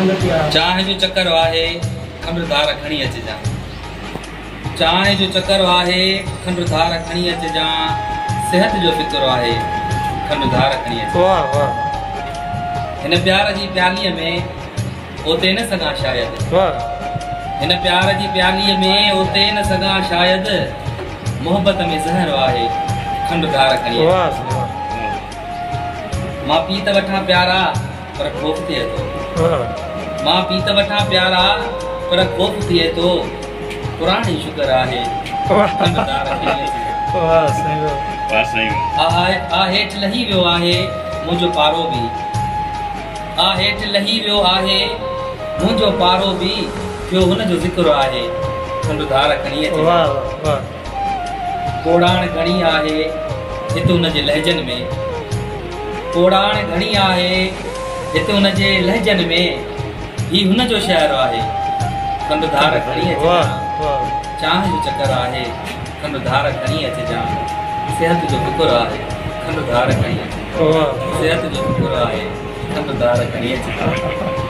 चाहे जो चक्कर वाहे खंड धार खणी अचजां। चाहे जो चक्कर वाहे खंड धार खणी अचजां। सेहत जो फिक्र वाहे खंड धार खणी अचजां। वाह वाह। हिन प्यार जी प्यालीअ में ओते न सघां शायद। वाह। हिन प्यार जी प्यालीअ में ओते न सघां शायद। मोहब्बत में ज़हर वाहे खंड धार खणी अचजां। मां पी त वठां प्यारा पर खौफ थिए थो। मां पी त वठां प्यारा पर खौफ थिए थो। पुराणी शुक्र आहे खंड धार खणी अचजां। वाह सही। आ हेठ लही वियो आहे मुंहिंजो पारो बि। आ हेठ लही वियो आहे मुंहिंजो पारो बि। थियो हुन जो ज़िक्र आहे खंड धार खणी अचजां। वाह वाह। कोड़ाण घणी आहे हिते हुन जे लहजन में। कोड़ाण घणी आहे हिते हुन जे लहजन में। ही हुन जो शहर आहे खंड धार खणी अचजां। चाहे जो चक्कर आहे खंड धार खणी अचजां। सेहत जो फिक्र आहे खंड धार खणी अचजां। सेहत जो फिक्र आहे खंड धार खणी अचजां।